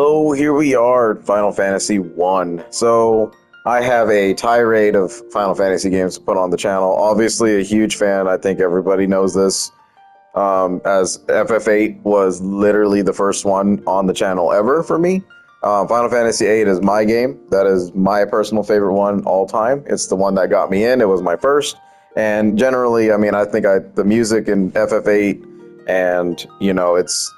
Hello, here we are, Final Fantasy 1. So, I have a tirade of Final Fantasy games to put on the channel. Obviously, a huge fan. I think everybody knows this. As FF8 was literally the first one on the channel ever for me. Final Fantasy 8 is my game. That is my personal favorite one all time. It's the one that got me in. It was my first. And generally, I mean, I think the music in FF8 and, it's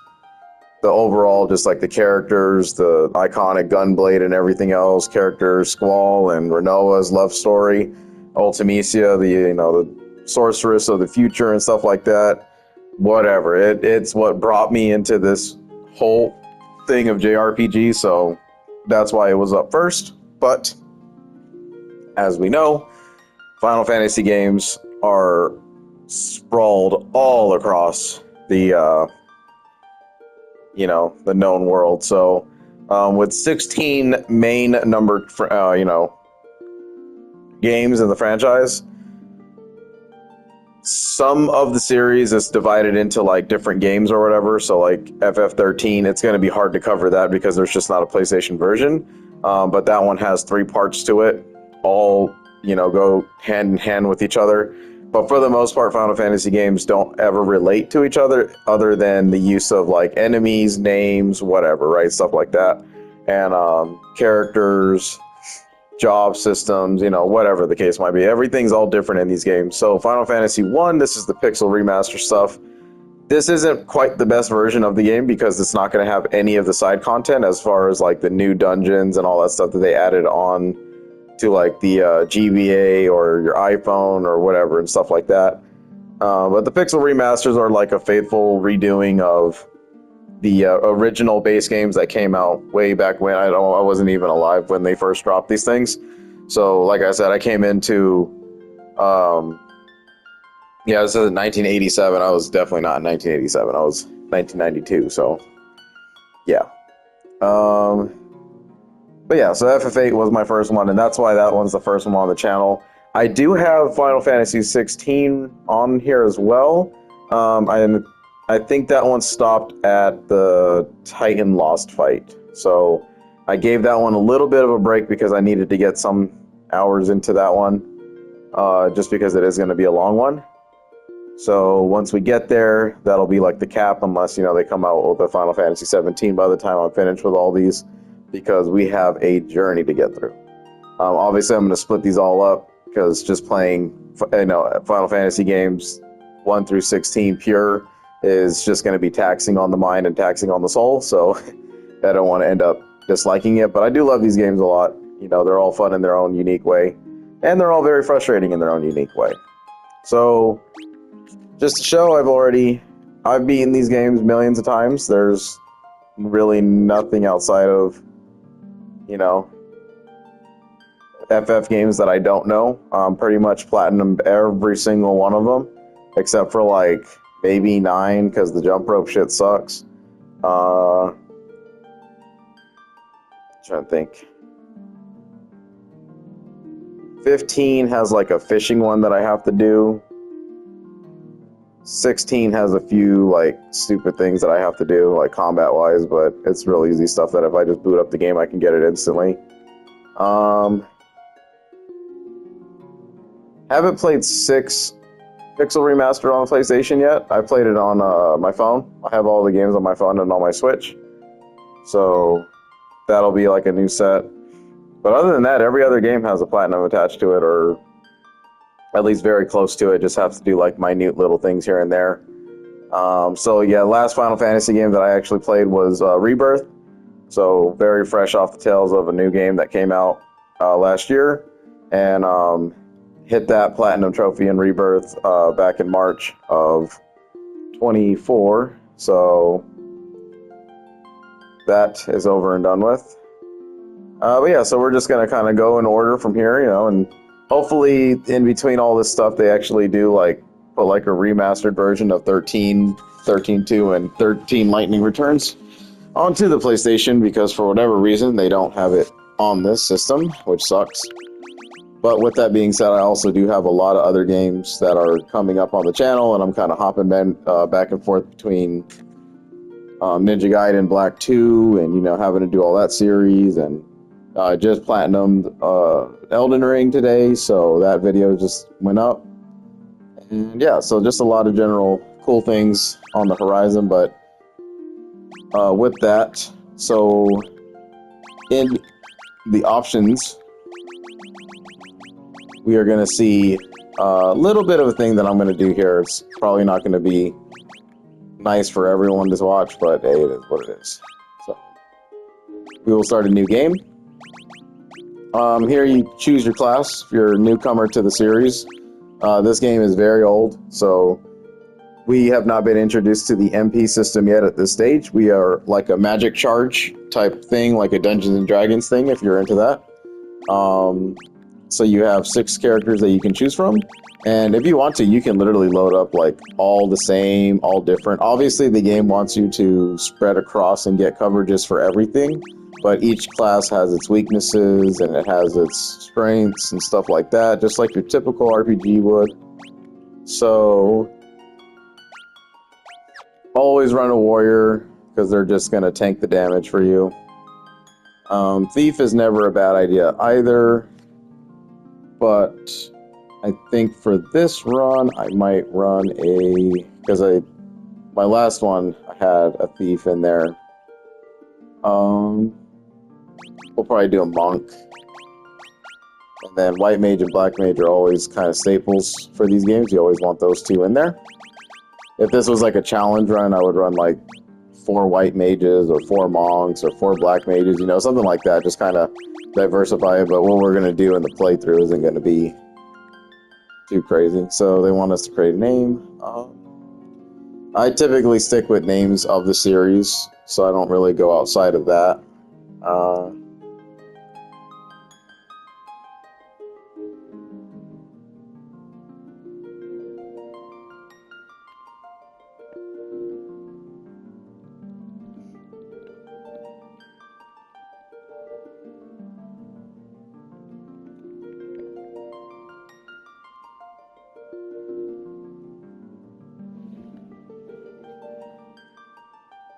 the overall, just like the characters, the iconic Gunblade and everything else, characters, Squall and Renoa's love story, Ultimecia, the sorceress of the future and stuff like that. Whatever. It's what brought me into this whole thing of JRPG, so that's why it was up first. But as we know, Final Fantasy games are sprawled all across the the known world. So with 16 main numbered games in the franchise, some of the series is divided into like different games or whatever. So like FF13, it's going to be hard to cover that because there's just not a PlayStation version. But that one has 3 parts to it, all go hand in hand with each other. But for the most part, Final Fantasy games don't ever relate to each other than the use of like enemies, names, whatever, right? Stuff like that. And characters, job systems, whatever the case might be. Everything's all different in these games. So Final Fantasy 1, this is the pixel remaster stuff. This isn't quite the best version of the game because it's not going to have any of the side content as far as like the new dungeons and all that stuff that they added on to like the GBA or your iPhone or whatever and stuff like that. But the pixel remasters are like a faithful redoing of the original base games that came out way back when. I wasn't even alive when they first dropped these things. So like I said, I came into this is 1987. I was definitely not in 1987. I was 1992. So yeah. But yeah, so FF8 was my first one, and that's why that one's the first one on the channel. I do have Final Fantasy 16 on here as well. I think that one stopped at the Titan Lost fight. So I gave that one a little bit of a break because I needed to get some hours into that one, just because it is going to be a long one. So once we get there, that'll be like the cap, unless, they come out with a Final Fantasy 17 by the time I'm finished with all these, because we have a journey to get through. Obviously, I'm going to split these all up, because just playing Final Fantasy games 1 through 16 pure is just going to be taxing on the mind and taxing on the soul, so I don't want to end up disliking it. But I do love these games a lot. They're all fun in their own unique way, and they're all very frustrating in their own unique way. So just to show, I've beaten these games millions of times. There's really nothing outside of FF games that I don't know. Pretty much platinumed every single one of them, except for like maybe 9, because the jump rope shit sucks. Trying to think. 15 has like a fishing one that I have to do. 16 has a few like stupid things that I have to do, like combat wise, but it's real easy stuff that if I just boot up the game, I can get it instantly. Haven't played 6 Pixel Remaster on the PlayStation yet. I played it on my phone. I have all the games on my phone and on my Switch. So that'll be like a new set. But other than that, every other game has a platinum attached to it, or at least very close to it. Just have to do like minute little things here and there. So yeah, last Final Fantasy game that I actually played was Rebirth. So very fresh off the tails of a new game that came out last year. And hit that platinum trophy in Rebirth back in March of 24. So that is over and done with. But yeah, so we're just going to kind of go in order from here, and hopefully in between all this stuff, they actually do like put like a remastered version of 13, 13.2, and 13 Lightning Returns onto the PlayStation, because for whatever reason, they don't have it on this system, which sucks. But with that being said, I also do have a lot of other games that are coming up on the channel, and I'm kind of hopping back and forth between Ninja Gaiden Black 2, and you know, having to do all that series, and just platinumed Elden Ring today, so that video just went up. And yeah, so just a lot of general cool things on the horizon, but with that, so in the options, we are going to see a little bit of a thing that I'm going to do here. It's probably not going to be nice for everyone to watch, but hey, it is what it is. So we will start a new game. Here you choose your class if you're a newcomer to the series. This game is very old, so we have not been introduced to the MP system yet at this stage. We are like a magic charge type thing, like a Dungeons and Dragons thing, if you're into that. So you have 6 characters that you can choose from, and if you want to, you can literally load up like all the same, all different. Obviously, the game wants you to spread across and get coverages for everything, but each class has its weaknesses and it has its strengths and stuff like that, just like your typical RPG would. So always run a warrior, because they're just going to tank the damage for you. Thief is never a bad idea either, but I think for this run, I might run because my last one, I had a thief in there. We'll probably do a monk. And then white mage and black mage are always kind of staples for these games. You always want those 2 in there. If this was like a challenge run, I would run like 4 white mages or 4 monks or 4 black mages, you know, something like that. Just kind of diversify it. But what we're going to do in the playthrough isn't going to be too crazy. So they want us to create a name. I typically stick with names of the series, so I don't really go outside of that.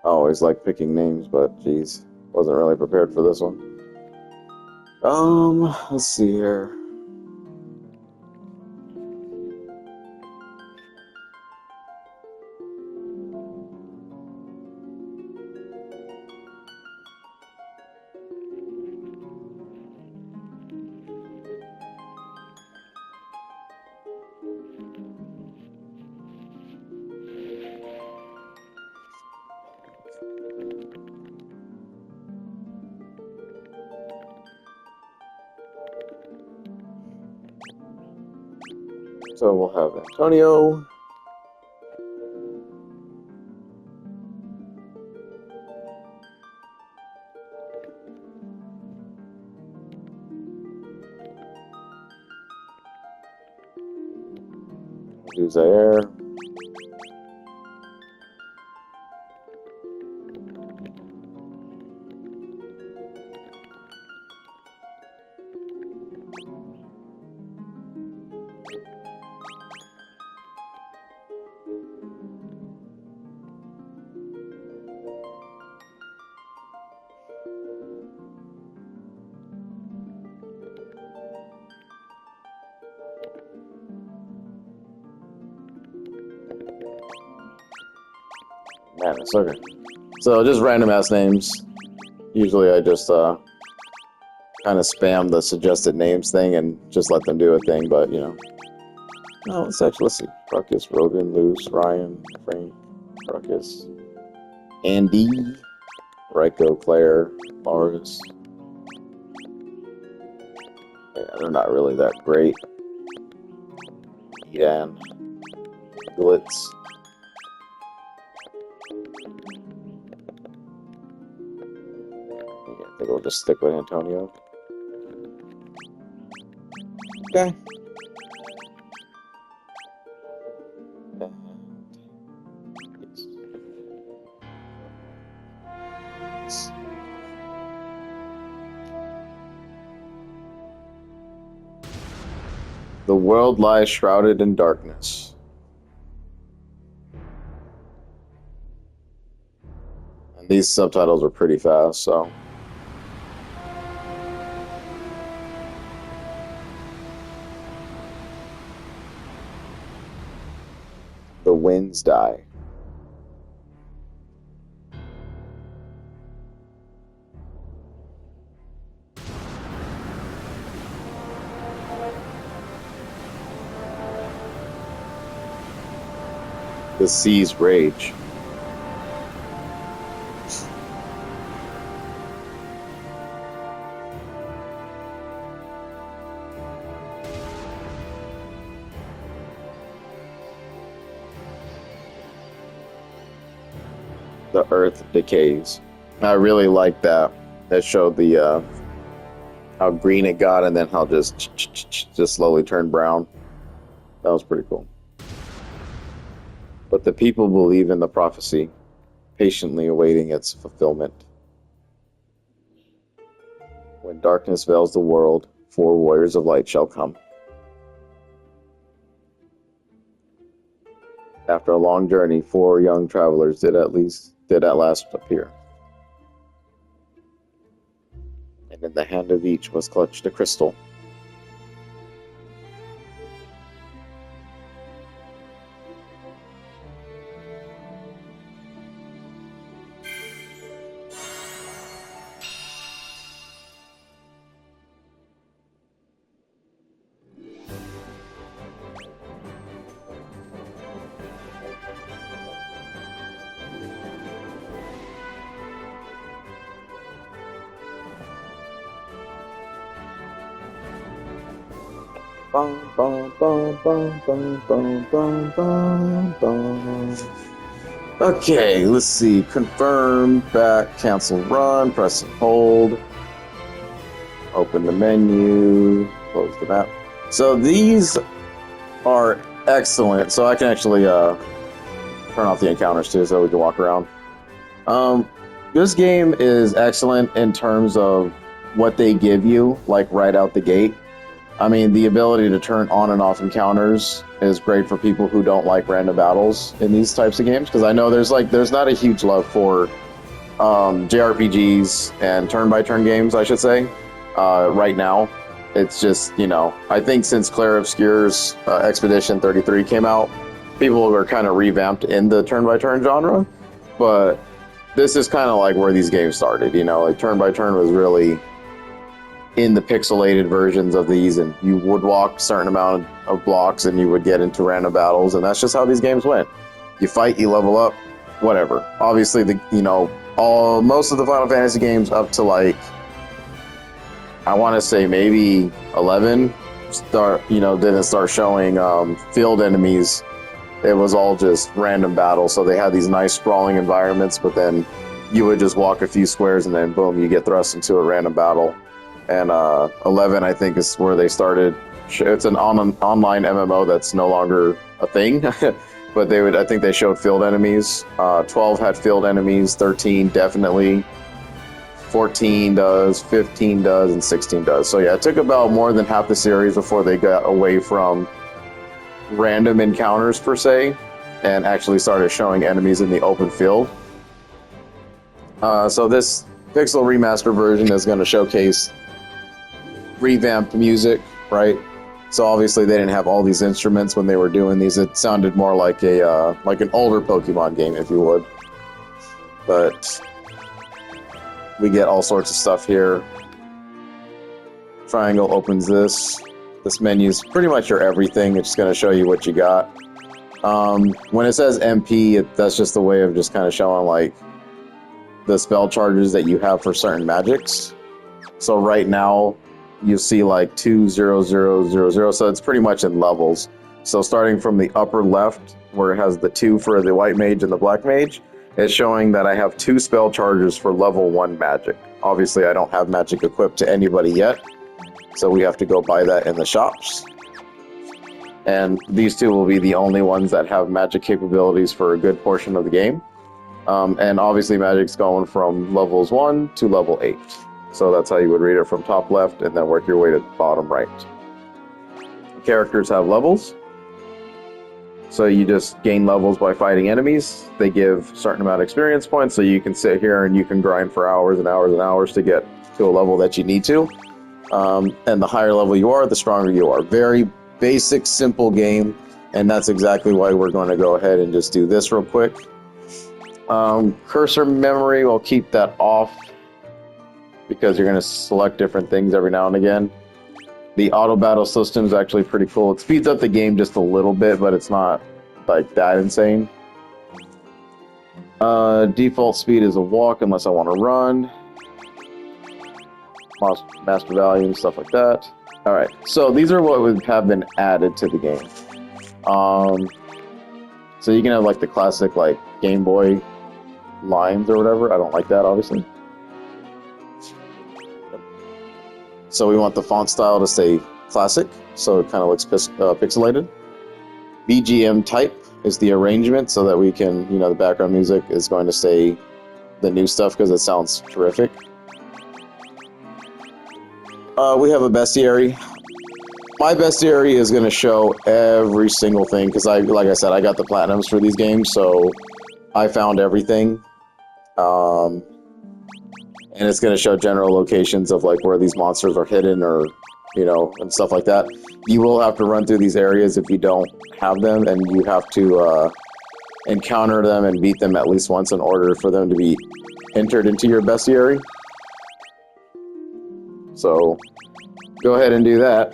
I always like picking names, but geez, wasn't really prepared for this one. Let's see here. So we'll have Antonio. Do Zaire. Man, it's okay. So just random ass names. Usually I just kind of spam the suggested names thing and just let them do a thing, but you know. No, let's see. Ruckus, Rogan, Luce, Ryan, Frank, Ruckus, Andy, Ryko, Claire, Lars. Yeah, they're not really that great. Edan, Glitz. I think we'll just stick with Antonio. Okay. The world lies shrouded in darkness. And these subtitles are pretty fast, so. The winds die. The seas rage. The earth decays. I really like that. That showed the how green it got and then how just slowly turned brown. That was pretty cool. But the people believe in the prophecy, patiently awaiting its fulfillment. When darkness veils the world, 4 warriors of light shall come. After a long journey, 4 young travelers did at last appear. And in the hand of each was clutched a crystal. Bum, bum, bum, bum, bum, bum, bum, bum, bum. Okay, let's see. Confirm, back, cancel, run, press and hold. Open the menu, close the map. So these are excellent. So I can actually turn off the encounters too so we can walk around. This game is excellent in terms of what they give you, like right out the gate. I mean, the ability to turn on and off encounters is great for people who don't like random battles in these types of games, because I know there's not a huge love for JRPGs and turn-by-turn games, I should say, right now. It's just, I think since Claire Obscure's Expedition 33 came out, people were kind of revamped in the turn-by-turn genre, but this is kind of like where these games started, like turn-by-turn was really in the pixelated versions of these, and you would walk a certain amount of blocks and you would get into random battles, and that's just how these games went. You fight, you level up, whatever. Obviously, most of the Final Fantasy games up to I want to say maybe 11 didn't start showing field enemies. It was all just random battles, so they had these nice sprawling environments, but then you would just walk a few squares and then boom, you get thrust into a random battle. And 11, I think, is where they started. It's an online MMO that's no longer a thing, but I think they showed field enemies. 12 had field enemies, 13 definitely, 14 does, 15 does, and 16 does. So yeah, it took about more than half the series before they got away from random encounters per se, and actually started showing enemies in the open field. So this Pixel Remaster version is going to showcase revamped music, right? So obviously they didn't have all these instruments when they were doing these. It sounded more like an older Pokemon game, if you would. But we get all sorts of stuff here. Triangle opens this. This menu is pretty much your everything. It's just going to show you what you got. When it says MP, that's just a way of just kind of showing the spell charges that you have for certain magics. So right now you see 20000, so it's pretty much in levels. So starting from the upper left, where it has the 2 for the white mage and the black mage, it's showing that I have 2 spell charges for level 1 magic. Obviously I don't have magic equipped to anybody yet, so we have to go buy that in the shops. And these 2 will be the only ones that have magic capabilities for a good portion of the game. And obviously magic's going from levels 1 to level 8. So that's how you would read it, from top left and then work your way to bottom right. Characters have levels. So you just gain levels by fighting enemies. They give a certain amount of experience points, so you can sit here and you can grind for hours and hours and hours to get to a level that you need to. And the higher level you are, the stronger you are. Very basic, simple game, and that's exactly why we're going to go ahead and just do this real quick. Cursor memory, we'll keep that off because you're going to select different things every now and again. The auto battle system is actually pretty cool. It speeds up the game just a little bit, but it's not like that insane. Default speed is a walk unless I want to run. Master value and stuff like that. Alright, so these are what would have been added to the game. So you can have like the classic like Game Boy lines or whatever. I don't like that, obviously. So we want the font style to stay classic, so it kind of looks pixelated. BGM type is the arrangement, so that we can, you know, the background music is going to stay the new stuff because it sounds terrific. We have a bestiary. My bestiary is going to show every single thing because like I said, I got the platinums for these games, so I found everything. And it's going to show general locations of like where these monsters are hidden, or, you know, and stuff like that. You will have to run through these areas if you don't have them, and you have to encounter them and beat them at least once in order for them to be entered into your bestiary. So go ahead and do that.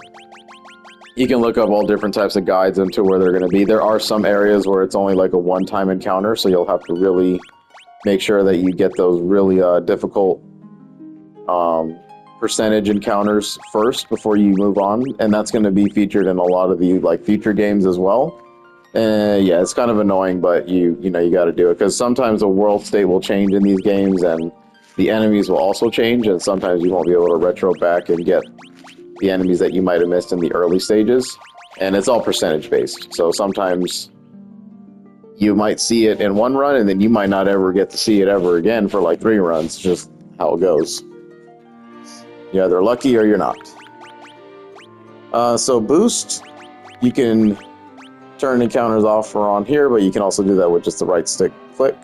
You can look up all different types of guides into where they're going to be. There are some areas where it's only like a one-time encounter, so you'll have to really make sure that you get those really difficult percentage encounters first before you move on, and that's going to be featured in a lot of the like future games as well. Yeah, it's kind of annoying, but you know you got to do it because sometimes the world state will change in these games, and the enemies will also change, and sometimes you won't be able to retro back and get the enemies that you might have missed in the early stages. And it's all percentage based, so sometimes you might see it in one run, and then you might not ever get to see it ever again for like 3 runs. It's just how it goes. You're either lucky or you're not. So boost, you can turn encounters off or on here, but you can also do that with just the right stick click.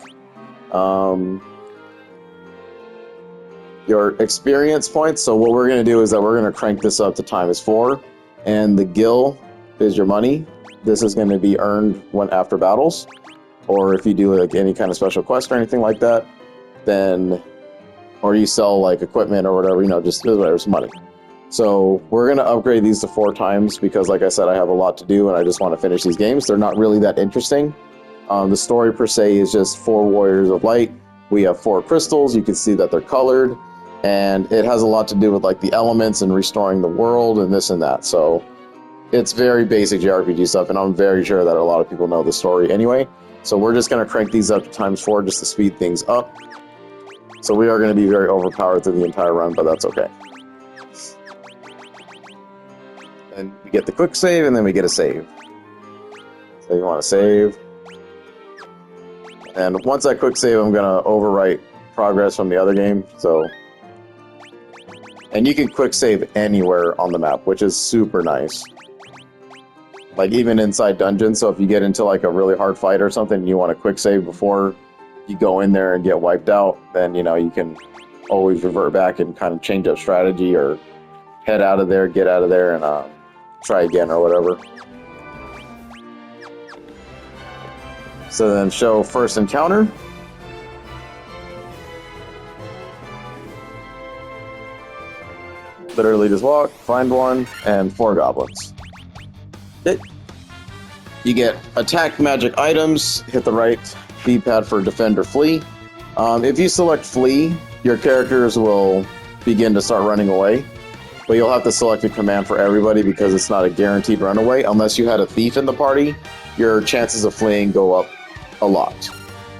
Your experience points, so what we're going to do is that we're going to crank this up to ×4, and the gil is your money. This is going to be earned after battles, or if you do like any kind of special quest or anything like that, then, or you sell like equipment or whatever, you know, just whatever's money. So we're going to upgrade these to 4 times because, like I said, I have a lot to do and I just want to finish these games. They're not really that interesting. The story per se is just 4 warriors of light. We have 4 crystals. You can see that they're colored, and it has a lot to do with like the elements and restoring the world and this and that. So it's very basic JRPG stuff, and I'm very sure that a lot of people know the story anyway. So we're just going to crank these up to ×4 just to speed things up. So we are going to be very overpowered through the entire run, but that's okay. And we get the quick save, and then we get a save. So you want to save. And once I quick save, I'm going to overwrite progress from the other game. So, and you can quick save anywhere on the map, which is super nice. Like even inside dungeons, so if you get into like a really hard fight or something and you want to quick save before you go in there and get wiped out, then you know you can always revert back and kind of change up strategy or head out of there, get out of there, and try again or whatever. So then show first encounter. Literally just walk, find one, and 4 goblins. You get attack magic items, hit the right D-pad for defend or flee. If you select flee, your characters will begin to start running away, but you'll have to select a command for everybody because it's not a guaranteed runaway. Unless you had a thief in the party, your chances of fleeing go up a lot.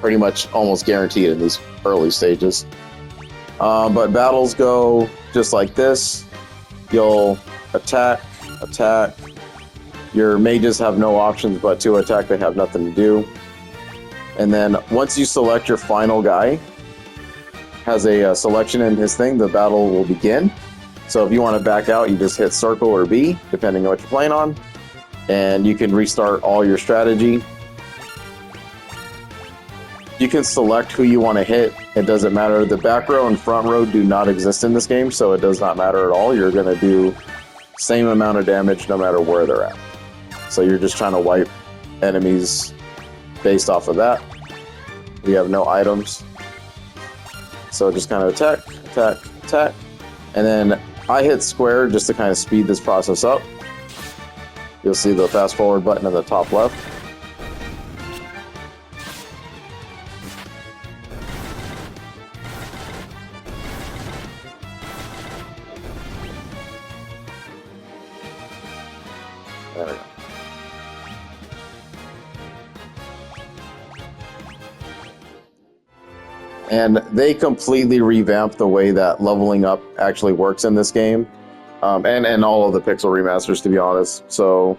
Pretty much almost guaranteed in these early stages. But battles go just like this. You'll attack. Your mages have no options but to attack. They have nothing to do. And then once you select your final guy, has a selection in his thing, the battle will begin. So if you want to back out, you just hit circle or B, depending on what you're playing on. and you can restart all your strategy. You can select who you want to hit. It doesn't matter. The back row and front row do not exist in this game, so it does not matter at all. You're going to do same amount of damage no matter where they're at. So you're just trying to wipe enemies based off of that. We have no items. So just kind of attack, attack, attack. And then I hit square just to kind of speed this process up. You'll see the fast forward button in the top left. There we go. And they completely revamped the way that leveling up actually works in this game, and all of the Pixel remasters, to be honest. So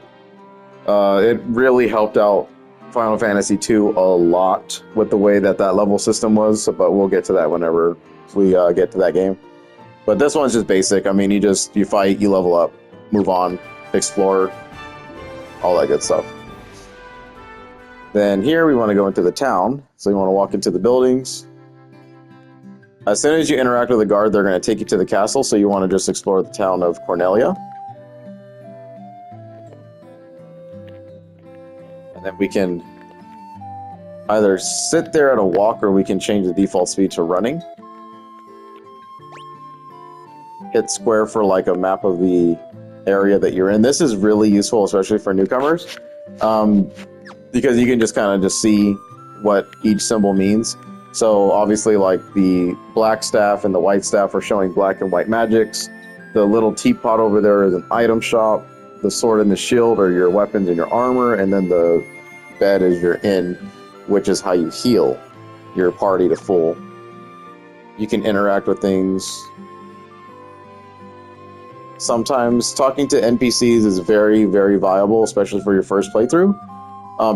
it really helped out Final Fantasy II a lot with the way that level system was, but we'll get to that whenever we get to that game. But this one's just basic. I mean, you fight, you level up, move on, explore, all that good stuff. Then here we want to go into the town, so you want to walk into the buildings. As soon as you interact with a guard, they're going to take you to the castle, so you want to just explore the town of Cornelia. And then we can either sit there at a walk, or we can change the default speed to running. Hit square for like a map of the area that you're in. This is really useful, especially for newcomers, because you can just kind of just see what each symbol means. So obviously, like the black staff and the white staff are showing black and white magics. The little teapot over there is an item shop. The sword and the shield are your weapons and your armor, and then the bed is your inn, which is how you heal your party to full. You can interact with things. Sometimes talking to NPCs is very, very viable, especially for your first playthrough,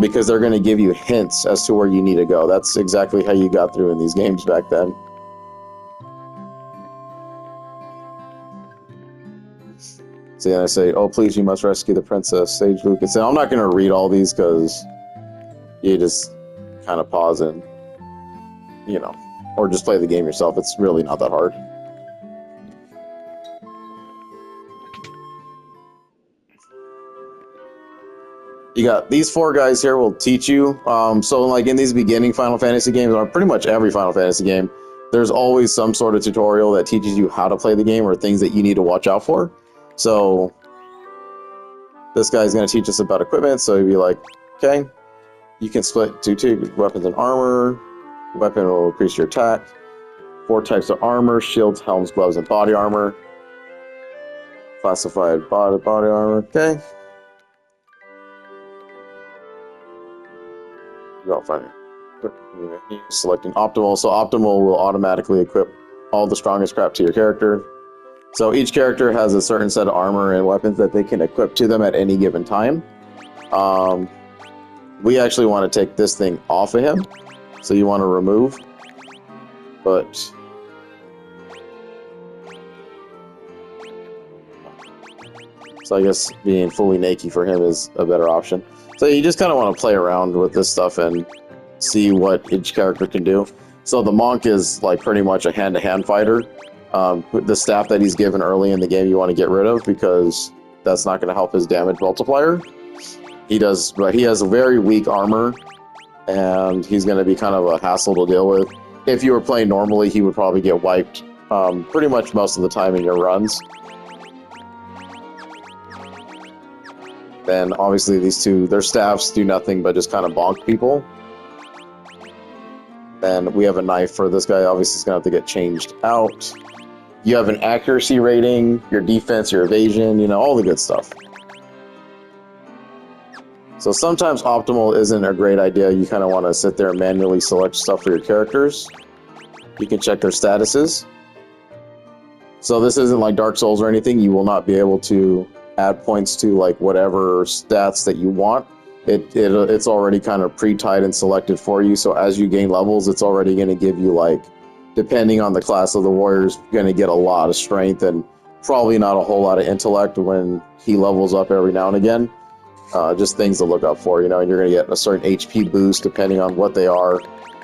because they're going to give you hints as to where you need to go. That's exactly how you got through in these games back then. So then I say, oh, please, you must rescue the princess, Sage Lucas. And I'm not going to read all these because you just kind of pause and, or just play the game yourself. It's really not that hard. You got these four guys here will teach you. So like in these beginning Final Fantasy games, or pretty much every Final Fantasy game, there's always some sort of tutorial that teaches you how to play the game or things that you need to watch out for. So this guy's going to teach us about equipment. So he'd be like, okay, you can split two weapons and armor. Weapon will increase your attack. 4 types of armor: shields, helms, gloves, and body armor. Classified body armor. Okay. Selecting optimal. So optimal will automatically equip all the strongest crap to your character. So each character has a certain set of armor and weapons that they can equip to them at any given time. We actually want to take this thing off of him. So you want to remove. But so I guess being fully naked for him is a better option. So you just kind of want to play around with this stuff and see what each character can do. So the monk is like pretty much a hand-to-hand fighter. The staff that he's given early in the game you want to get rid of because that's not going to help his damage multiplier. But he has a very weak armor, and he's going to be kind of a hassle to deal with. If you were playing normally, he would probably get wiped pretty much most of the time in your runs. Then obviously these two, their staffs do nothing but just kind of bonk people. Then we have a knife for this guy. Obviously he's going to have to get changed out. You have an accuracy rating, your defense, your evasion, all the good stuff. So sometimes optimal isn't a great idea. You kind of want to sit there and manually select stuff for your characters. You can check their statuses. So this isn't like Dark Souls or anything. You will not be able to add points to like whatever stats that you want. It's already kind of pre-tied and selected for you. So as you gain levels, it's already going to give you, like, depending on the class of the warriors, going to get a lot of strength and probably not a whole lot of intellect when he levels up every now and again. just things to look up for, you know, and you're going to get a certain HP boost depending on what they are.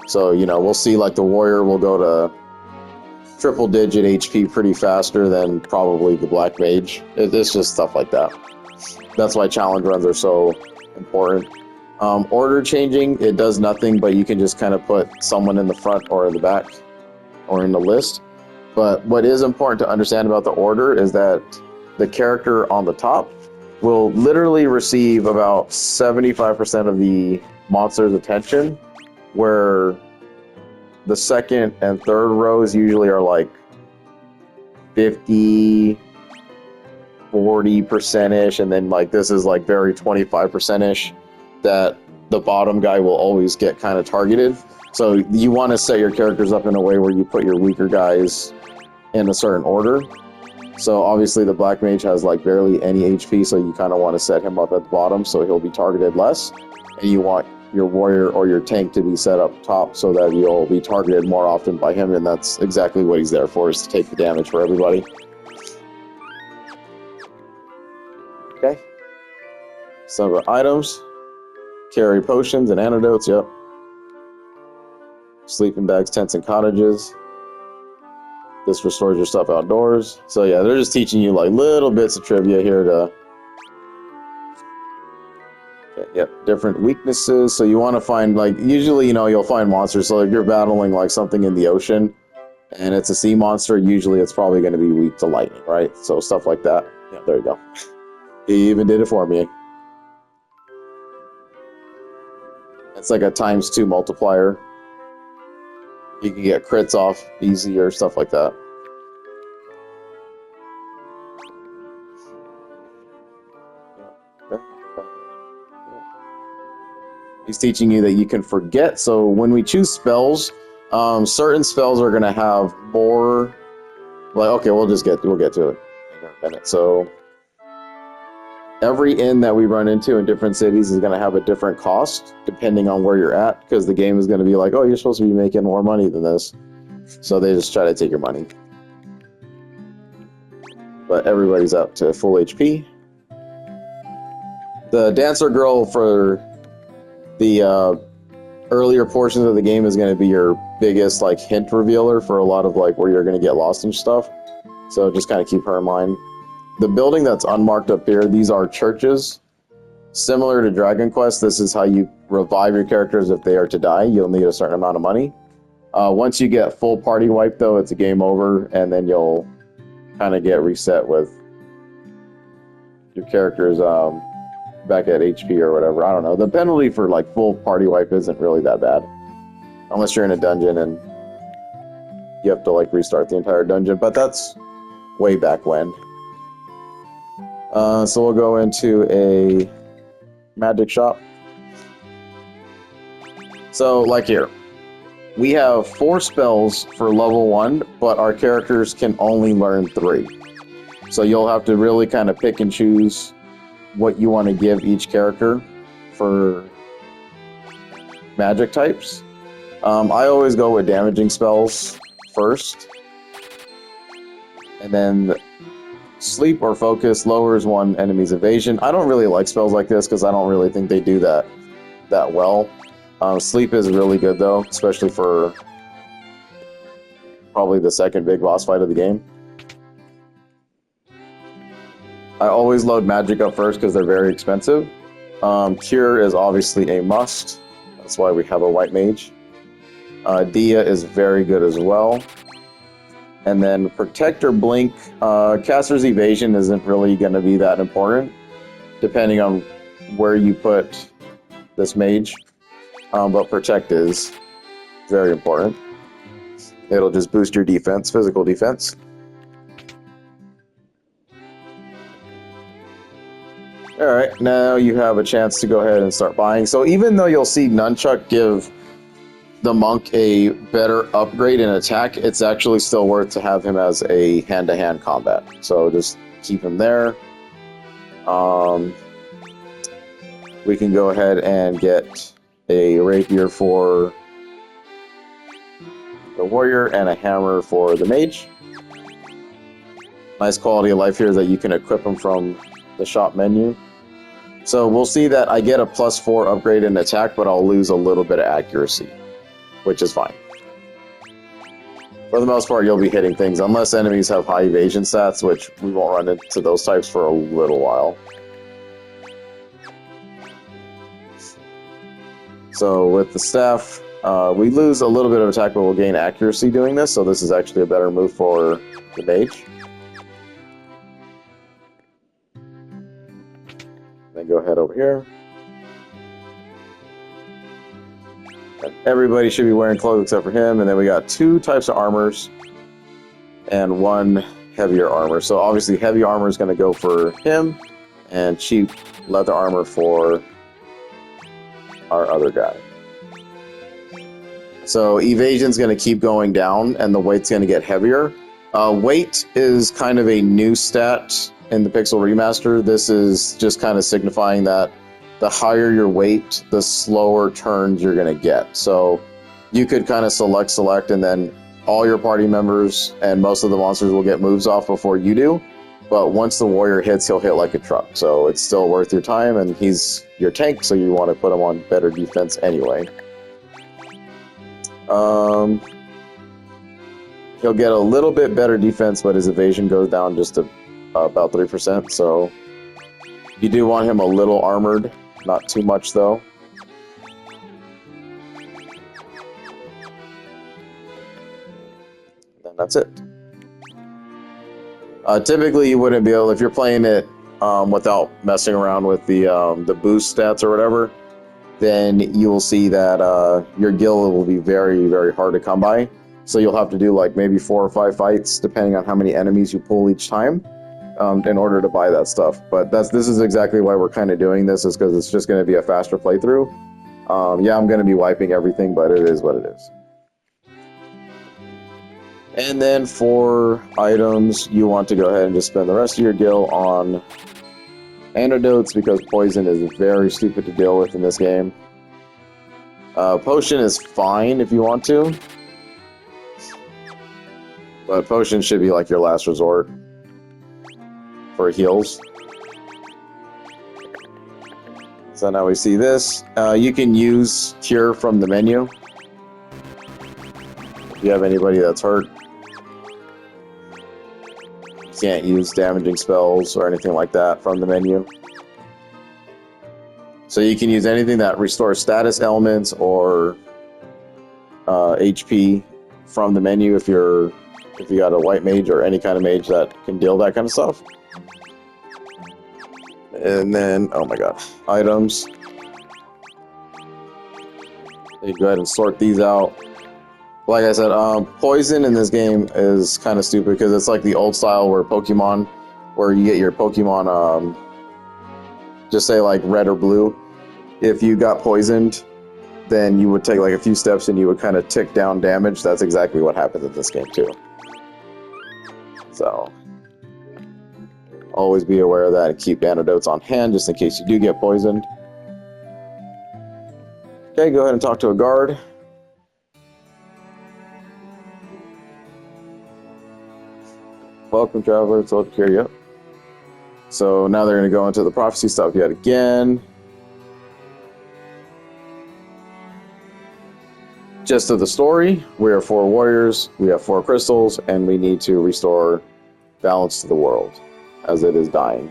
So, you know, we'll see like the warrior will go to triple digit HP pretty faster than probably the black mage. It's just stuff like that. That's why challenge runs are so important. Order changing, it does nothing, but you can just kind of put someone in the front or in the back or in the list. But what is important to understand about the order is that the character on the top will literally receive about 75% of the monster's attention, where the second and third rows usually are like 50, 40%-ish, and then like this is like very 25%-ish, that the bottom guy will always get kind of targeted. So you want to set your characters up in a way where you put your weaker guys in a certain order. So obviously the black mage has like barely any HP, so you kind of want to set him up at the bottom so he'll be targeted less. And you want your warrior or your tank to be set up top so that you'll be targeted more often by him, and that's exactly what he's there for, is to take the damage for everybody. Okay. Some of the items. Carry potions and antidotes, yep. Sleeping bags, tents, and cottages. This restores your stuff outdoors. So yeah, they're just teaching you like little bits of trivia here to... Okay, yep, different weaknesses. So you want to find, like, usually, you know, you'll find monsters. So if you're battling like something in the ocean and it's a sea monster, usually it's probably going to be weak to lightning, right? So stuff like that. Yeah, there you go. He even did it for me. It's like a ×2 multiplier. You can get crits off easy or stuff like that. He's teaching you that you can forget. So when we choose spells, certain spells are going to have more. Like, okay, we'll get to it in a minute. So every inn that we run into in different cities is going to have a different cost depending on where you're at, because the game is going to be like, oh, you're supposed to be making more money than this. So they just try to take your money. But everybody's up to full HP. The dancer girl for the earlier portions of the game is going to be your biggest like hint revealer for a lot of like where you're going to get lost and stuff. So just kind of keep her in mind. The building that's unmarked up here, these are churches. Similar to Dragon Quest, this is how you revive your characters if they are to die. You'll need a certain amount of money. Once you get full party wipe, though, it's a game over, and then you'll kind of get reset with your characters back at HP or whatever. I don't know. The penalty for like full party wipe isn't really that bad. Unless you're in a dungeon and you have to like restart the entire dungeon, but that's way back when. So we'll go into a magic shop. So, like here, we have 4 spells for level 1, but our characters can only learn 3. So you'll have to really kind of pick and choose what you want to give each character for magic types. I always go with damaging spells first, and then sleep or focus lowers one enemy's evasion. I don't really like spells like this because I don't really think they do that well. Sleep is really good though, especially for probably the second big boss fight of the game. I always load magic up first because they're very expensive. Cure is obviously a must. That's why we have a white mage. Dia is very good as well. And then Protect or Blink, Caster's Evasion isn't really going to be that important, depending on where you put this mage. But Protect is very important. It'll just boost your defense, physical defense. Alright, now you have a chance to go ahead and start buying. So even though you'll see Nunchuck give the monk a better upgrade in attack, it's actually still worth to have him as a hand-to-hand combat. So just keep him there. We can go ahead and get a rapier for the warrior and a hammer for the mage. Nice quality of life here is that you can equip them from the shop menu. So we'll see that I get a +4 upgrade in attack, but I'll lose a little bit of accuracy, which is fine. For the most part, you'll be hitting things, unless enemies have high evasion stats, which we won't run into those types for a little while. So with the staff, we lose a little bit of attack, but we'll gain accuracy doing this, so this is actually a better move for the mage. Then go ahead over here. And everybody should be wearing clothes except for him, and then we got 2 types of armors and 1 heavier armor. So obviously heavy armor is going to go for him, and cheap leather armor for our other guy. So evasion's going to keep going down, and the weight's going to get heavier. Weight is kind of a new stat in the Pixel Remaster. This is just kind of signifying that the higher your weight, the slower turns you're going to get. So you could kind of select, and then all your party members and most of the monsters will get moves off before you do. But once the warrior hits, he'll hit like a truck. So it's still worth your time, and he's your tank, so you want to put him on better defense anyway. He'll get a little bit better defense, but his evasion goes down just to about 3%. So you do want him a little armored, not too much though. Then that's it. Typically, you wouldn't be able, if you're playing it without messing around with the boost stats or whatever, then you will see that your gil will be very, very hard to come by. So you'll have to do like maybe 4 or 5 fights, depending on how many enemies you pull each time, in order to buy that stuff. But this is exactly why we're kind of doing this, is because it's just going to be a faster playthrough. Yeah, I'm going to be wiping everything, but it is what it is. And then for items, you want to go ahead and just spend the rest of your gil on antidotes, because poison is very stupid to deal with in this game. Potion is fine if you want to, but potion should be like your last resort for heals. So now we see this. You can use cure from the menu if you have anybody that's hurt. You can't use damaging spells or anything like that from the menu. So you can use anything that restores status elements or HP from the menu if you got a white mage or any kind of mage that can deal that kind of stuff. And then, oh my god, items. You go ahead and sort these out. Like I said, poison in this game is kind of stupid, because it's like the old style where you get your Pokemon, just say like red or blue. If you got poisoned, then you would take like a few steps and you would kind of tick down damage. That's exactly what happens in this game too. So always be aware of that and keep antidotes on hand just in case you do get poisoned. Okay, go ahead and talk to a guard. Welcome, traveler. It's over here. Yep. So now they're going to go into the prophecy stuff yet again. Gist of the story: we are 4 warriors, we have 4 crystals, and we need to restore balance to the world as it is dying.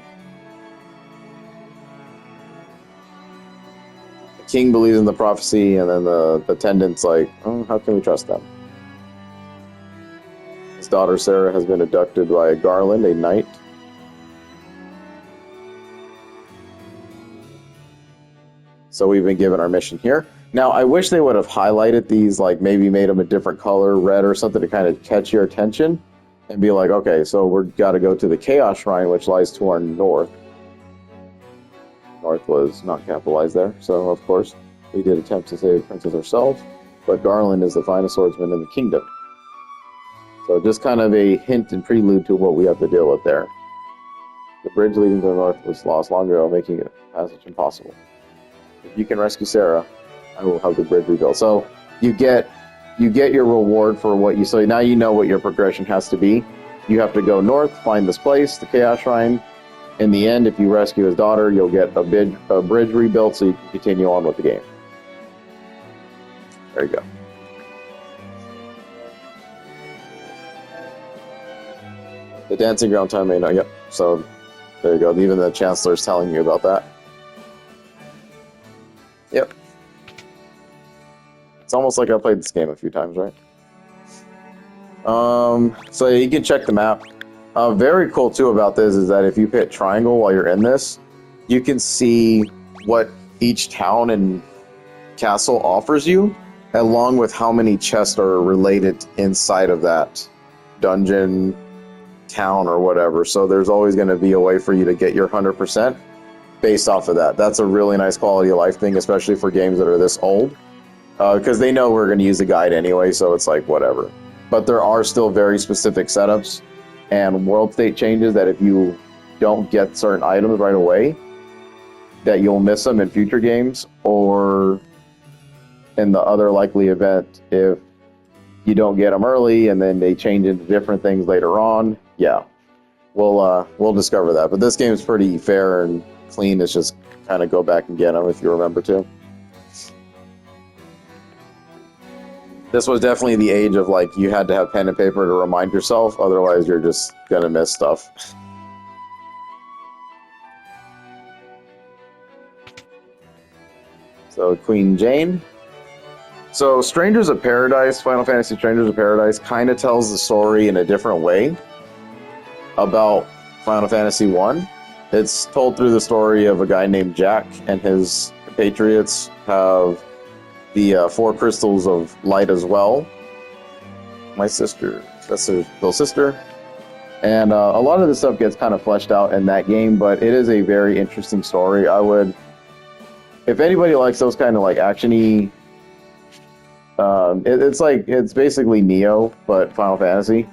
The king believes in the prophecy, and then the attendant's like, oh, how can we trust them? His daughter Sarah has been abducted by a Garland, a knight. So we've been given our mission here. Now, I wish they would have highlighted these, like maybe made them a different color, red or something, to kind of catch your attention and be like, okay, so we've got to go to the Chaos Shrine, which lies to our north. North was not capitalized there, so of course we did attempt to save the princess ourselves, but Garland is the finest swordsman in the kingdom. So just kind of a hint and prelude to what we have to deal with there. The bridge leading to the north was lost long ago, making it passage impossible. If you can rescue Sarah, I will have the bridge rebuilt. So you get your reward for what you. So now you know what your progression has to be. You have to go north, find this place, the Chaos Shrine, in the end, if you rescue his daughter, you'll get a bridge rebuilt so you can continue on with the game. There you go. The dancing ground time may not. Yep. So there you go. Even the Chancellor's telling you about that. Yep. It's almost like I played this game a few times, right? So you can check the map. Very cool too about this is that if you hit triangle while you're in this, you can see what each town and castle offers you, along with how many chests are related inside of that dungeon, town, or whatever. So there's always going to be a way for you to get your 100% based off of that. That's a really nice quality of life thing, especially for games that are this old, because they know we're going to use a guide anyway, so it's like whatever. But there are still very specific setups and world state changes that if you don't get certain items right away, that you'll miss them in future games, or in the other likely event, if you don't get them early and then they change into different things later on. Yeah, we'll discover that. But this game is pretty fair and clean. It's just kind of go back and get them if you remember to. This was definitely the age of like you had to have pen and paper to remind yourself, otherwise you're just gonna miss stuff. So Queen Jane. So Strangers of Paradise, Final Fantasy Strangers of Paradise kind of tells the story in a different way about Final Fantasy 1. It's told through the story of a guy named Jack and his compatriots have the 4 crystals of light as well. My sister, that's her little sister. And a lot of the stuff gets kind of fleshed out in that game, but it is a very interesting story. I would, if anybody likes those kind of like action-y, it's basically Neo, but Final Fantasy.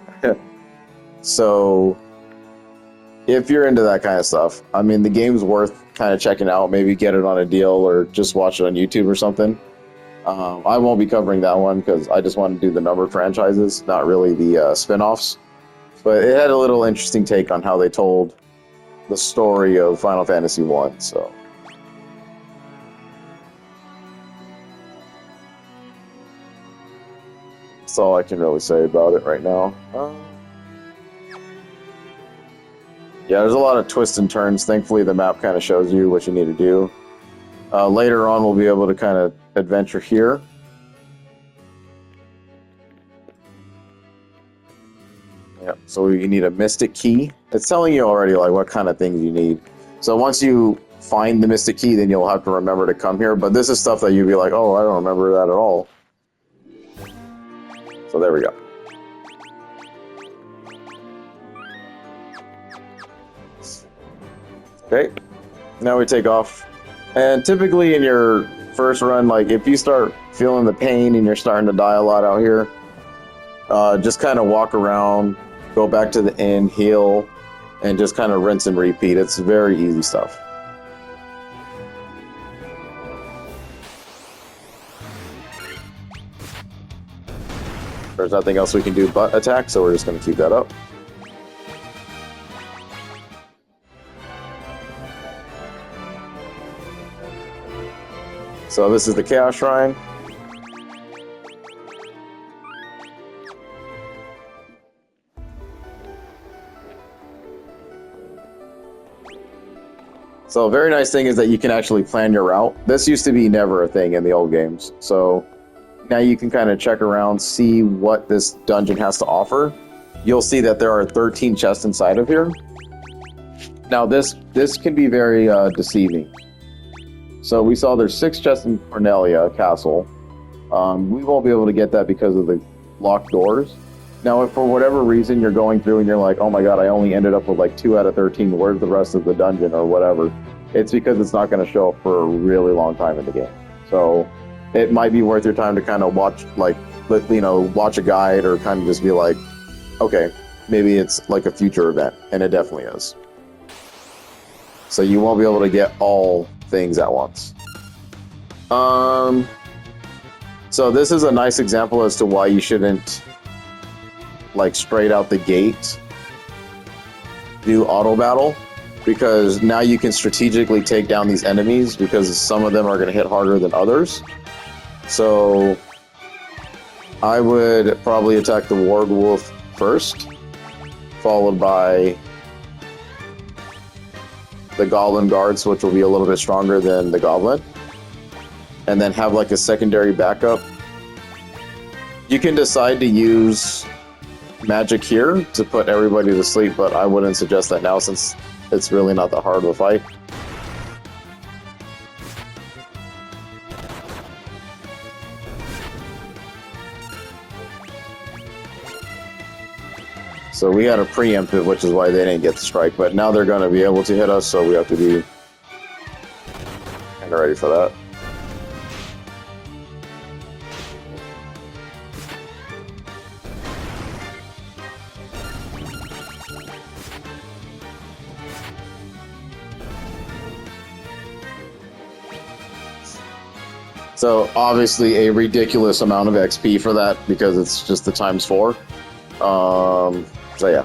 So if you're into that kind of stuff, I mean, the game's worth kind of checking out. Maybe get it on a deal or just watch it on YouTube or something. I won't be covering that one because I just want to do the numbered franchises, not really the spin-offs. But it had a little interesting take on how they told the story of Final Fantasy 1, so. That's all I can really say about it right now. Yeah, there's a lot of twists and turns. Thankfully, the map kind of shows you what you need to do. Later on, we'll be able to kind of adventure here. Yeah, so you need a mystic key. It's telling you already like what kind of things you need. So once you find the mystic key, then you'll have to remember to come here. But this is stuff that you'd be like, oh, I don't remember that at all. So there we go. Okay, now we take off. And typically in your first run, like if you start feeling the pain and you're starting to die a lot out here, just kind of walk around, go back to the inn, heal, and just kind of rinse and repeat. It's very easy stuff. There's nothing else we can do but attack, so we're just going to keep that up. So this is the Chaos Shrine. So a very nice thing is that you can actually plan your route. This used to be never a thing in the old games. So now you can kind of check around, see what this dungeon has to offer. You'll see that there are 13 chests inside of here. Now this can be very deceiving. So we saw there's 6 chests in Cornelia Castle. We won't be able to get that because of the locked doors. Now, if for whatever reason you're going through and you're like, oh my god, I only ended up with like 2 out of 13, where's the rest of the dungeon or whatever? It's because it's not going to show up for a really long time in the game. So it might be worth your time to kind of watch, like, watch a guide or kind of just be like, okay, maybe it's like a future event, and it definitely is. So you won't be able to get all things at once. So this is a nice example as to why you shouldn't, like, straight out the gate do auto battle. because now you can strategically take down these enemies because some of them are going to hit harder than others. So I would probably attack the Ward Wolf first, followed by the Goblin Guards, which will be a little bit stronger than the Goblin, and then have like a secondary backup. You can decide to use magic here to put everybody to sleep, but I wouldn't suggest that now since it's really not that hard of a fight. So we had a preemptive, which is why they didn't get the strike, but now they're going to be able to hit us, so we have to be kind of ready for that. So obviously a ridiculous amount of XP for that because it's just the ×4. So yeah.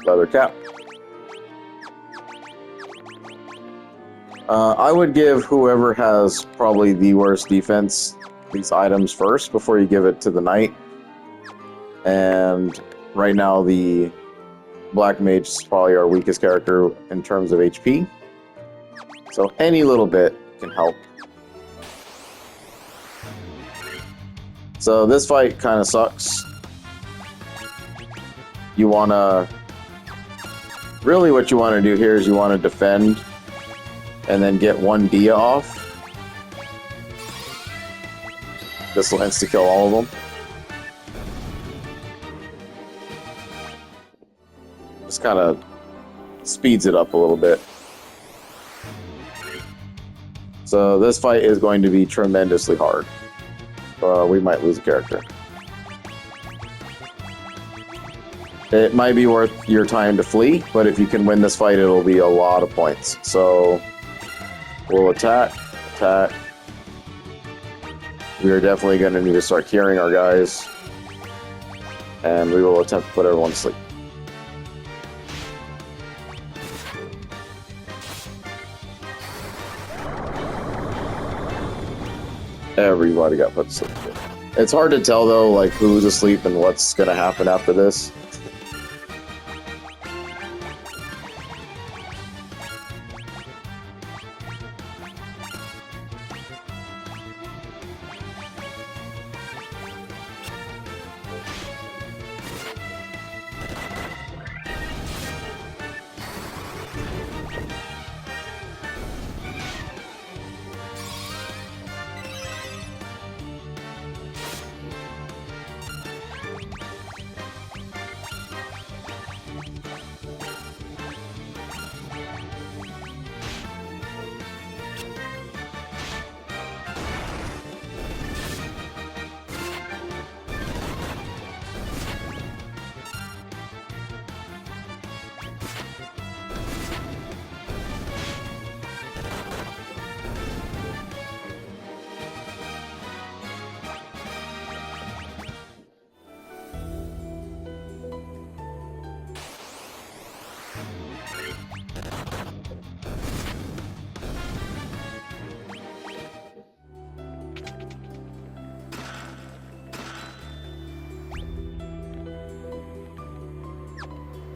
Leather cap. I would give whoever has probably the worst defense these items first before you give it to the knight. And right now the Black Mage is probably our weakest character in terms of HP. So any little bit can help. So this fight kind of sucks. You want to... Really what you want to do here is you want to defend and then get one Dia off. This will insta-kill all of them. Just kind of speeds it up a little bit. So this fight is going to be tremendously hard. We might lose a character. It might be worth your time to flee, but if you can win this fight, it'll be a lot of points. So we'll attack. We are definitely going to need to start curing our guys. And we will attempt to put everyone to sleep. Everybody got put to sleep. It's hard to tell though, like who's asleep and what's gonna happen after this.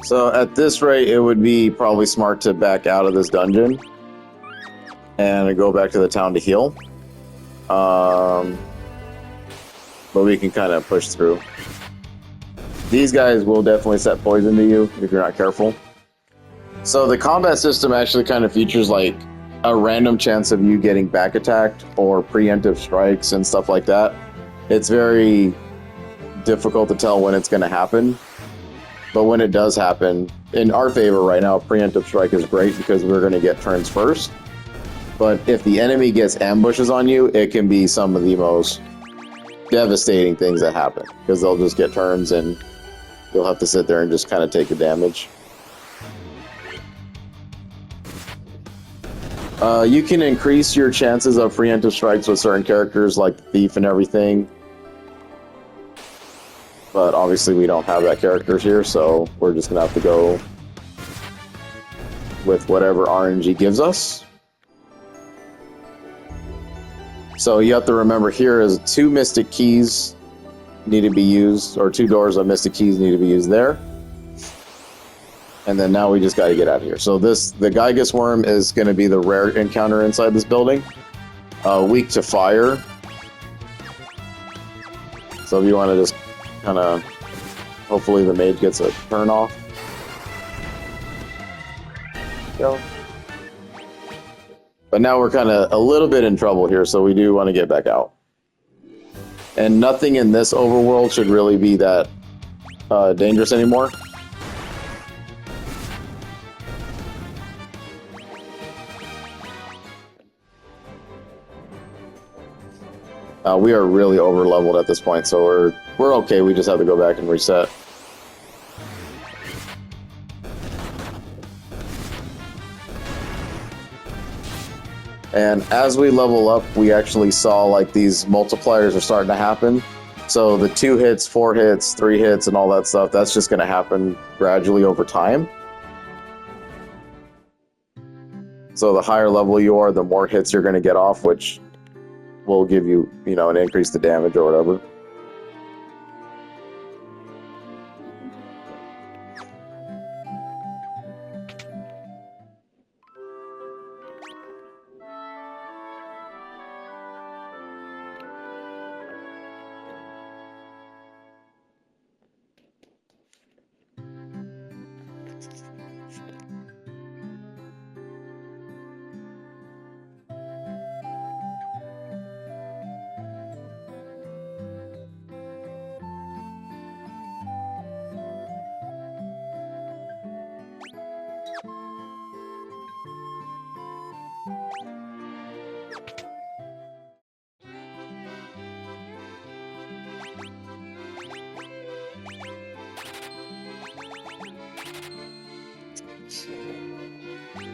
So at this rate, it would be probably smart to back out of this dungeon and go back to the town to heal. But we can kind of push through. These guys will definitely set poison to you if you're not careful. So the combat system actually kind of features like a random chance of you getting back attacked or preemptive strikes and stuff like that. It's very difficult to tell when it's going to happen. But when it does happen, in our favor right now, preemptive strike is great because we're going to get turns first. But if the enemy gets ambushes on you, it can be some of the most devastating things that happen. Because they'll just get turns and you'll have to sit there and just kind of take the damage. You can increase your chances of preemptive strikes with certain characters like Thief and everything. But obviously we don't have that character here, so we're just going to have to go with whatever RNG gives us. So you have to remember here is 2 Mystic Keys need to be used, or 2 doors of Mystic Keys need to be used there. And then now we just got to get out of here. So the Gygus Worm is going to be the rare encounter inside this building. Weak to fire. So if you want to just kind of, hopefully the mage gets a turn off. Go. But now we're kind of a little bit in trouble here, so we do want to get back out. And nothing in this overworld should really be that dangerous anymore. We are really over leveled at this point, so we're okay. We just have to go back and reset. And as we level up, we actually saw like these multipliers are starting to happen. So the 2 hits, 4 hits, 3 hits, and all that stuff, that's just going to happen gradually over time. So the higher level you are, the more hits you're going to get off, which will give you, you know, an increase to damage or whatever.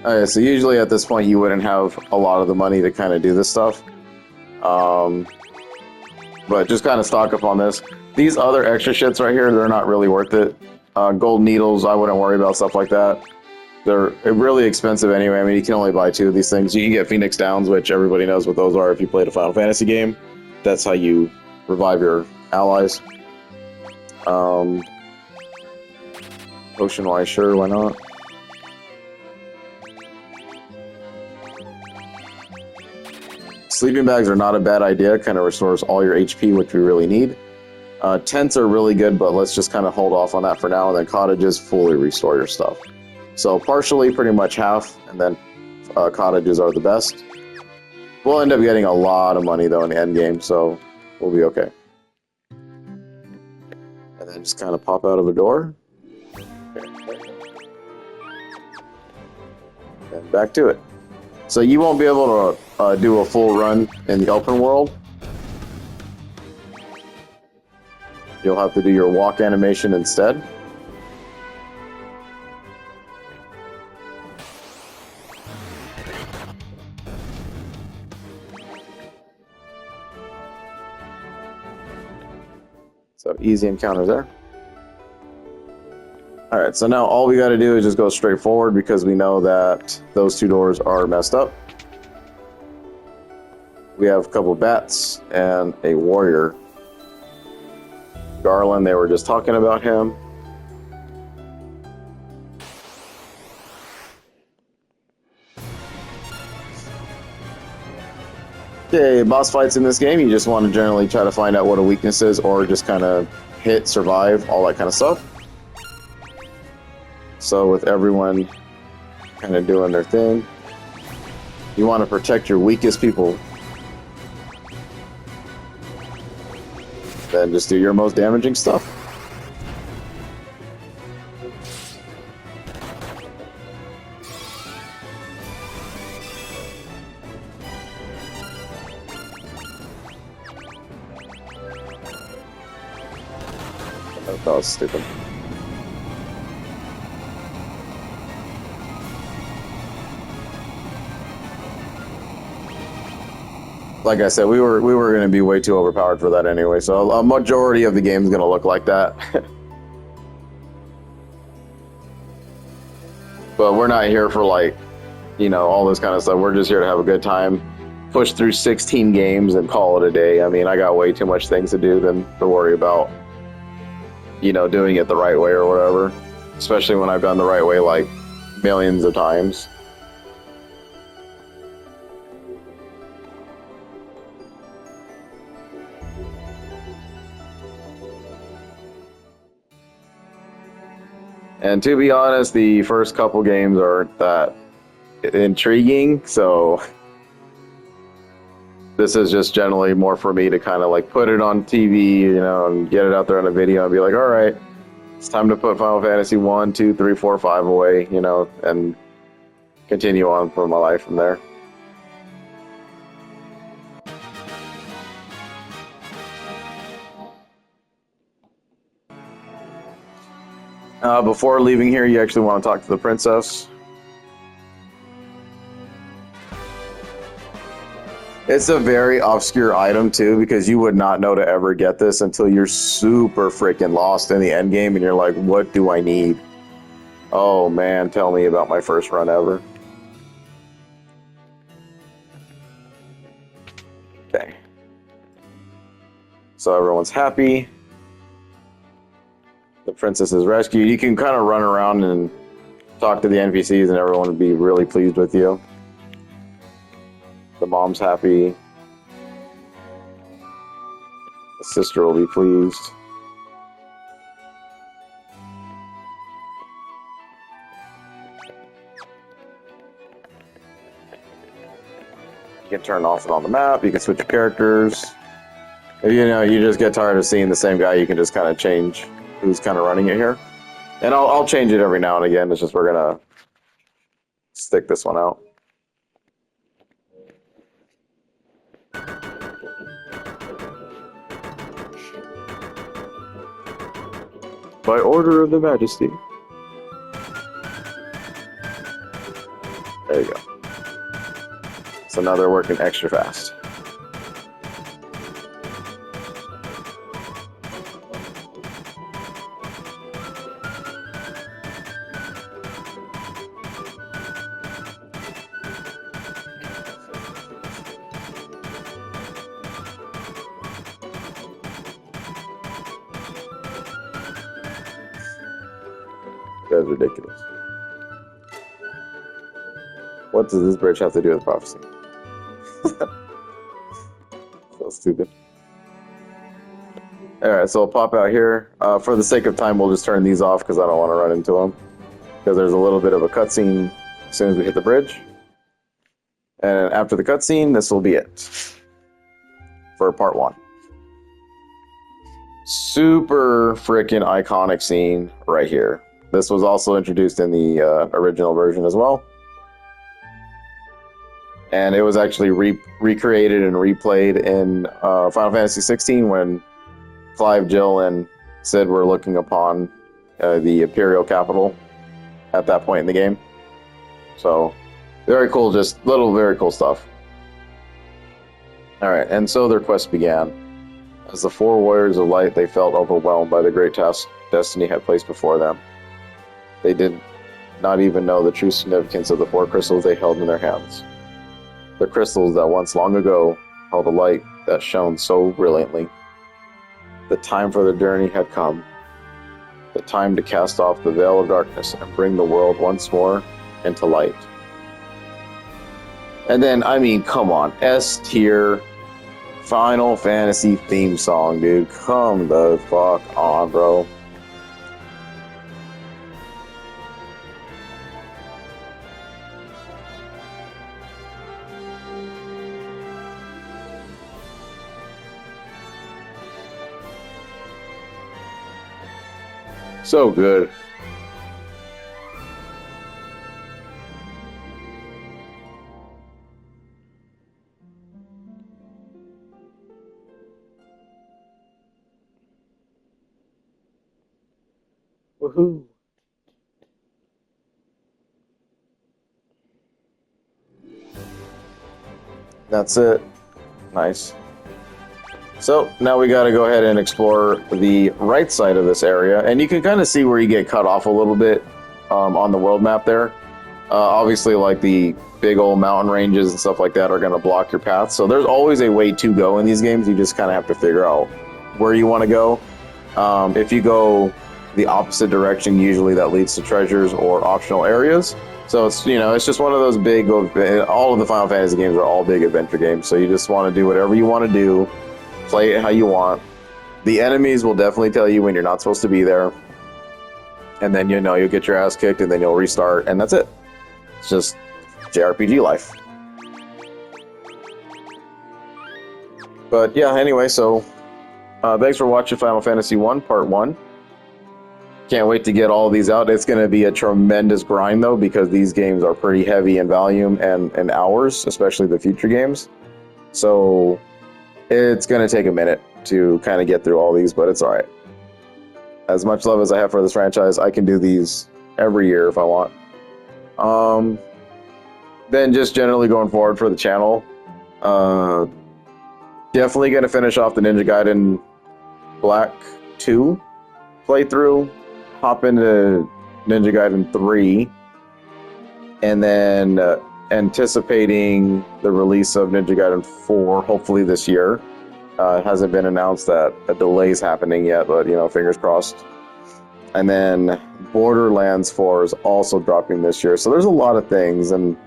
Alright, so usually at this point you wouldn't have a lot of the money to kind of do this stuff. But just kind of stock up on this. These other extra shits right here, they're not really worth it. Gold needles, I wouldn't worry about stuff like that. They're really expensive anyway. I mean, you can only buy 2 of these things. You can get Phoenix Downs, which everybody knows what those are if you played a Final Fantasy game. That's how you revive your allies. Potion-wise, sure, why not? Sleeping bags are not a bad idea. Kind of restores all your HP, which we really need. Tents are really good, but let's just kind of hold off on that for now. And then cottages fully restore your stuff. So partially, pretty much half, and then cottages are the best. We'll end up getting a lot of money, though, in the end game, so we'll be okay. And then just kind of pop out of a door. And back to it. So you won't be able to do a full run in the open world. You'll have to do your walk animation instead. So easy encounters there. Alright, so now all we got to do is just go straight forward because we know that those 2 doors are messed up. We have a couple of bats and a warrior. Garland, they were just talking about him. Okay, boss fights in this game, you just want to generally try to find out what a weakness is or just kind of hit, survive, all that kind of stuff. So with everyone kind of doing their thing, you want to protect your weakest people. Then just do your most damaging stuff. That was stupid. like I said, we were going to be way too overpowered for that anyway. So a majority of the game is going to look like that. But we're not here for like, you know, all this kind of stuff. We're just here to have a good time, push through 16 games and call it a day. I mean, I got way too much things to do than to worry about, you know, doing it the right way or whatever. Especially when I've done the right way like millions of times. And to be honest, the first couple games aren't that intriguing, so this is just generally more for me to kind of like put it on TV, you know, and get it out there on a video and be like, all right, it's time to put Final Fantasy 1, 2, 3, 4, 5 away, you know, and continue on for my life from there. Before leaving here, you actually want to talk to the princess. It's a very obscure item too, because you would not know to ever get this until you're super freaking lost in the end game and you're like, what do I need? Oh man, tell me about my first run ever. Okay. So everyone's happy. The princess is rescued. You can kind of run around and talk to the NPCs and everyone would be really pleased with you. The mom's happy. The sister will be pleased. You can turn off and on the map. You can switch your characters. If you know you just get tired of seeing the same guy, you can just kind of change who's kind of running it here. And I'll change it every now and again. It's just we're gonna stick this one out. By order of the Majesty. There you go. So now they're working extra fast. That's ridiculous. What does this bridge have to do with prophecy? So stupid. Alright, so I'll pop out here. For the sake of time, we'll just turn these off because I don't want to run into them. Because there's a little bit of a cutscene as soon as we hit the bridge. And after the cutscene, this will be it. For part 1. Super freaking iconic scene right here. This was also introduced in the original version as well. And it was actually recreated and replayed in Final Fantasy 16 when Clive, Jill, and Sid were looking upon the Imperial capital at that point in the game. So, very cool, just little very cool stuff. Alright, and so their quest began. As the 4 warriors of light, they felt overwhelmed by the great task destiny had placed before them. They did not even know the true significance of the 4 crystals they held in their hands. The crystals that once long ago held a light that shone so brilliantly. The time for the journey had come. The time to cast off the veil of darkness and bring the world once more into light. And then, I mean, come on, S-tier Final Fantasy theme song, dude. Come the fuck on, bro. So good. Woohoo. That's it. Nice. So now we got to go ahead and explore the right side of this area, and you can kind of see where you get cut off a little bit on the world map there. Obviously, like the big old mountain ranges and stuff like that are going to block your path. So there's always a way to go in these games. You just kind of have to figure out where you want to go. If you go the opposite direction, usually that leads to treasures or optional areas. So it's, you know, it's just one of those big, all of the Final Fantasy games are all big adventure games. So you just want to do whatever you want to do, play it how you want. The enemies will definitely tell you when you're not supposed to be there. And then, you know, you'll get your ass kicked and then you'll restart and that's it. It's just JRPG life. But yeah, anyway, so thanks for watching Final Fantasy 1 Part 1. Can't wait to get all these out. It's going to be a tremendous grind, though, because these games are pretty heavy in volume and hours, especially the future games. So it's going to take a minute to kind of get through all these, but it's all right. As much love as I have for this franchise, I can do these every year if I want. Then just generally going forward for the channel, definitely going to finish off the Ninja Gaiden Black 2 playthrough. Hop into Ninja Gaiden 3, and then anticipating the release of Ninja Gaiden 4, hopefully this year. It hasn't been announced that a delay is happening yet, but, you know, fingers crossed. And then Borderlands 4 is also dropping this year. So there's a lot of things, and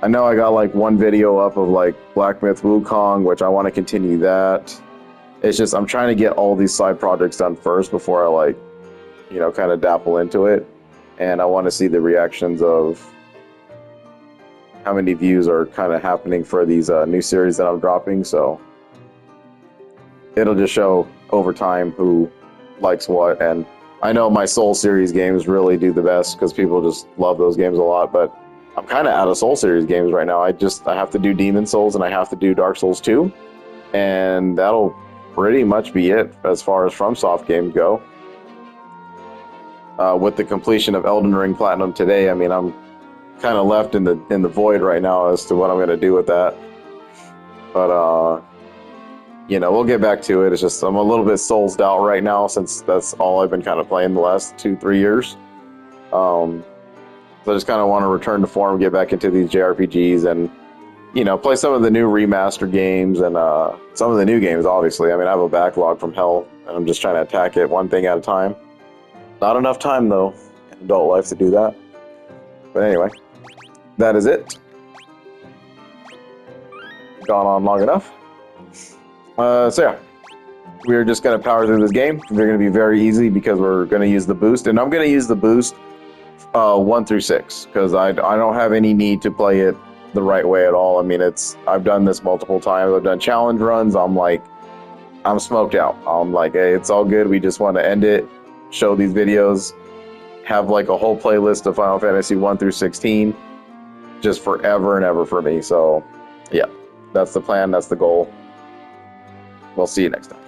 I know I got, like, one video up of, like, Black Myth Wukong, which I want to continue that. It's just, I'm trying to get all these side projects done first before I, like, you know, kind of dapple into it, and I want to see the reactions of how many views are kind of happening for these new series that I'm dropping, so it'll just show over time who likes what, and I know my Soul series games really do the best because people just love those games a lot, but I'm kind of out of Soul series games right now. I have to do Demon Souls and I have to do Dark Souls 2, and that'll pretty much be it as far as FromSoft games go. With the completion of Elden Ring Platinum today, I mean, I'm kind of left in the void right now as to what I'm going to do with that. But, you know, we'll get back to it. It's just I'm a little bit soulsed out right now since that's all I've been kind of playing the last 2-3 years. So I just kind of want to return to form, get back into these JRPGs and, you know, play some of the new remaster games and some of the new games, obviously. I mean, I have a backlog from hell, and I'm just trying to attack it one thing at a time. Not enough time, though, in adult life to do that. But anyway, that is it. Gone on long enough. So yeah, we're just going to power through this game. They're going to be very easy because we're going to use the boost. And I'm going to use the boost 1 through 6 because I don't have any need to play it the right way at all. I mean, I've done this multiple times. I've done challenge runs. I'm smoked out. I'm like, hey, it's all good. We just want to end it. Show these videos, have like a whole playlist of Final Fantasy 1 through 16, just forever and ever for me. So, yeah, that's the plan, that's the goal. We'll see you next time.